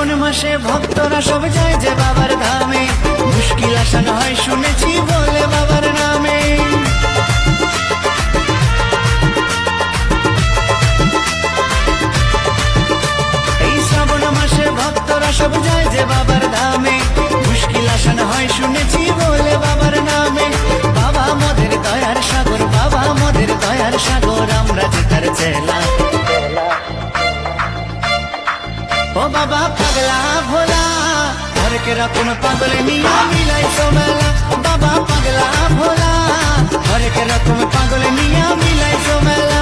শ্রাবণ মাসে ভক্তরা সব যায় যে বাবার ধামে, মুশকিল আসান হয় শুনেছি বলে বাবার নামে। এই শ্রাবণ মাসে ভক্তরা সব যায় যে বাবার ধামে, মুশকিল আসান হয় শুনেছি বলে বাবার নামে। বাবা মোদের দয়ার সাগর, বাবা মোদের দয়ার সাগর, আমরা যে তার চেলা। ও বাবা পাগলা ভোলা, হরেক রকম পাগল নিয়া মিলাইছো মেলা। বাবা পাগলা ভোলা, হরেক রকম পাগল নিয়া মিলাইছো মেলা।